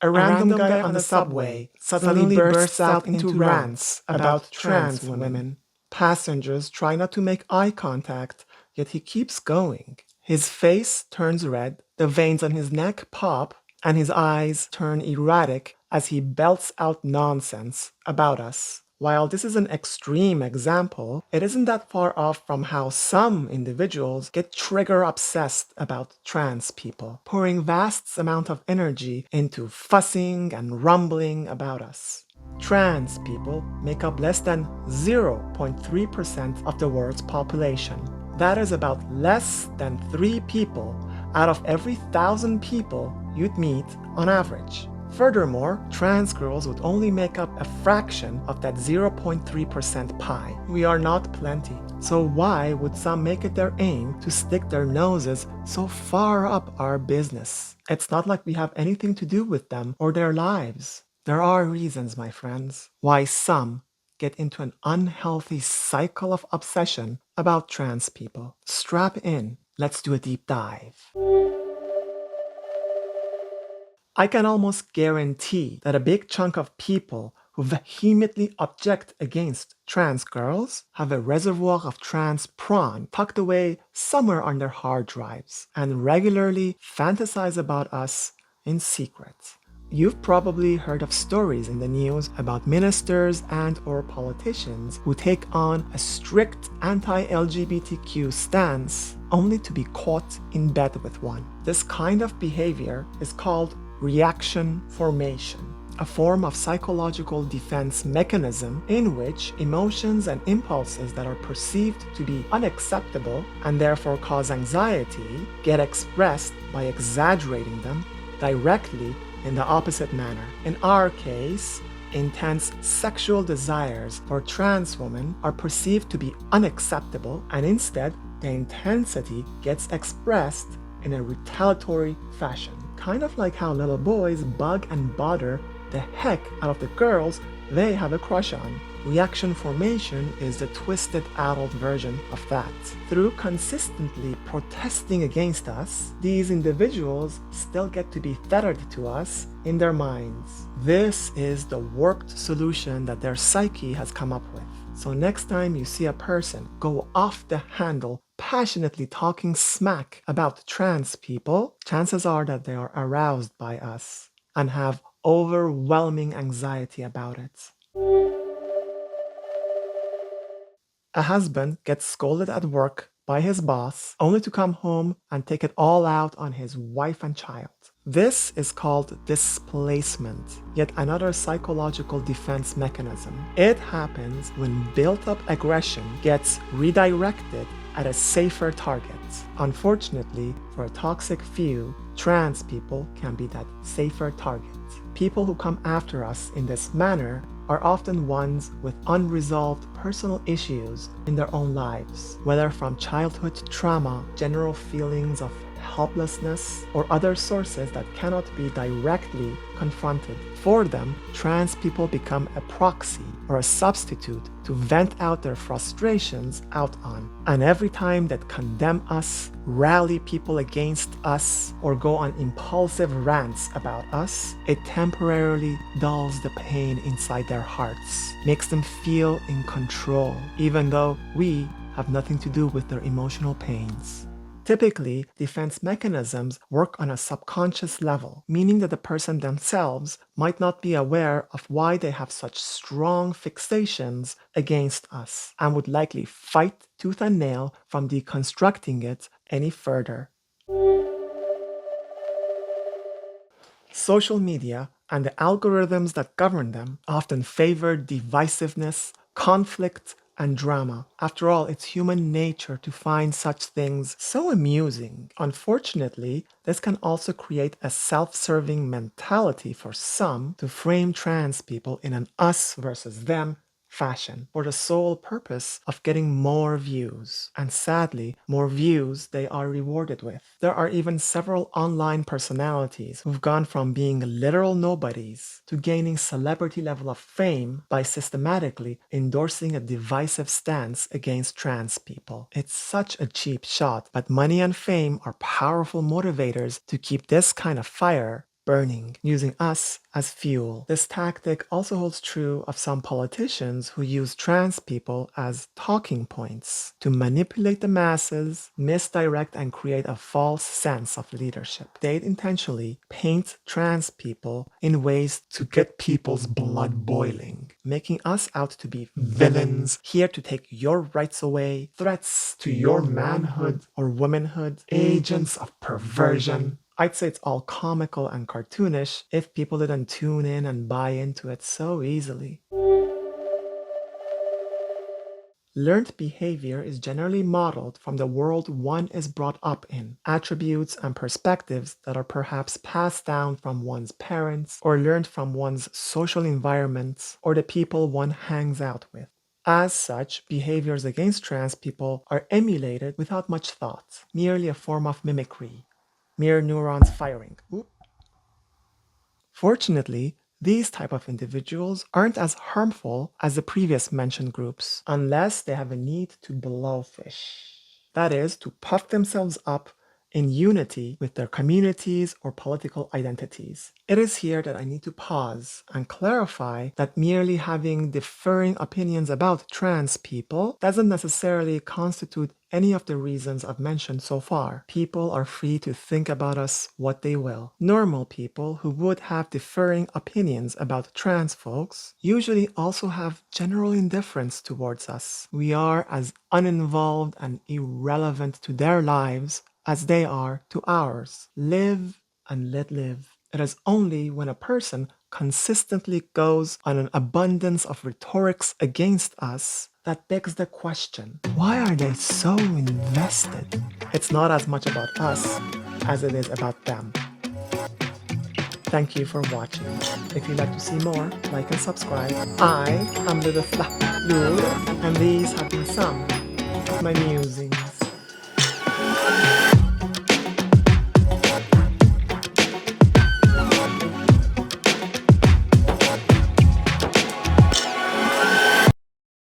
A random guy on the subway suddenly bursts out into rants about trans women. Passengers try not to make eye contact, yet he keeps going. His face turns red, the veins on his neck pop, and his eyes turn erratic as he belts out nonsense about us. While this is an extreme example, it isn't that far off from how some individuals get trigger obsessed about trans people, pouring vast amount of energy into fussing and rumbling about us. Trans people make up less than 0.3% of the world's population. That is about less than 3 people out of every 1,000 people you'd meet on average. Furthermore, trans girls would only make up a fraction of that 0.3% pie. We are not plenty. So why would some make it their aim to stick their noses so far up our business? It's not like we have anything to do with them or their lives. There are reasons, my friends, why some get into an unhealthy cycle of obsession about trans people. Strap in. Let's do a deep dive. I can almost guarantee that a big chunk of people who vehemently object against trans girls have a reservoir of trans prawn tucked away somewhere on their hard drives and regularly fantasize about us in secret. You've probably heard of stories in the news about ministers and or politicians who take on a strict anti-LGBTQ stance only to be caught in bed with one. This kind of behavior is called reaction formation, a form of psychological defense mechanism in which emotions and impulses that are perceived to be unacceptable and therefore cause anxiety get expressed by exaggerating them directly in the opposite manner. In our case, intense sexual desires for trans women are perceived to be unacceptable, and instead, the intensity gets expressed in a retaliatory fashion. Kind of like how little boys bug and bother the heck out of the girls they have a crush on. Reaction formation is the twisted adult version of that. Through consistently protesting against us, these individuals still get to be tethered to us in their minds. This is the warped solution that their psyche has come up with. So next time you see a person go off the handle passionately talking smack about trans people, chances are that they are aroused by us and have overwhelming anxiety about it. A husband gets scolded at work by his boss only to come home and take it all out on his wife and child. This is called displacement, yet another psychological defense mechanism. It happens when built-up aggression gets redirected at a safer target. Unfortunately, for a toxic few, trans people can be that safer target. People who come after us in this manner are often ones with unresolved personal issues in their own lives, whether from childhood trauma, general feelings of helplessness, or other sources that cannot be directly confronted. For them, trans people become a proxy or a substitute to vent out their frustrations out on. And every time that condemn us, rally people against us, or go on impulsive rants about us, it temporarily dulls the pain inside their hearts, makes them feel in control, even though we have nothing to do with their emotional pains. Typically, defense mechanisms work on a subconscious level, meaning that the person themselves might not be aware of why they have such strong fixations against us and would likely fight tooth and nail from deconstructing it any further. Social media and the algorithms that govern them often favor divisiveness, conflict, and drama. After all, it's human nature to find such things so amusing. Unfortunately, this can also create a self-serving mentality for some to frame trans people in an us versus them fashion for the sole purpose of getting more views. And sadly, more views they are rewarded with. There are even several online personalities who've gone from being literal nobodies to gaining celebrity level of fame by systematically endorsing a divisive stance against trans people. It's such a cheap shot, but money and fame are powerful motivators to keep this kind of fire burning, using us as fuel. This tactic also holds true of some politicians who use trans people as talking points to manipulate the masses, misdirect, and create a false sense of leadership. They intentionally paint trans people in ways to get people's blood boiling, making us out to be villains, here to take your rights away, threats to your manhood or womanhood, agents of perversion. I'd say it's all comical and cartoonish if people didn't tune in and buy into it so easily. Learned behavior is generally modeled from the world one is brought up in, attributes and perspectives that are perhaps passed down from one's parents or learned from one's social environments or the people one hangs out with. As such, behaviors against trans people are emulated without much thought, merely a form of mimicry, mere neurons firing. Oop. Fortunately, these type of individuals aren't as harmful as the previous mentioned groups, unless they have a need to blowfish. That is, to puff themselves up in unity with their communities or political identities. It is here that I need to pause and clarify that merely having differing opinions about trans people doesn't necessarily constitute any of the reasons I've mentioned so far. People are free to think about us what they will. Normal people who would have differing opinions about trans folks usually also have general indifference towards us. We are as uninvolved and irrelevant to their lives as they are to ours. Live and let live. It is only when a person consistently goes on an abundance of rhetorics against us that begs the question, why are they so invested? It's not as much about us as it is about them. Thank you for watching. If you'd like to see more, like and subscribe. I am Lilith Lahlood, and these have been some of my musings.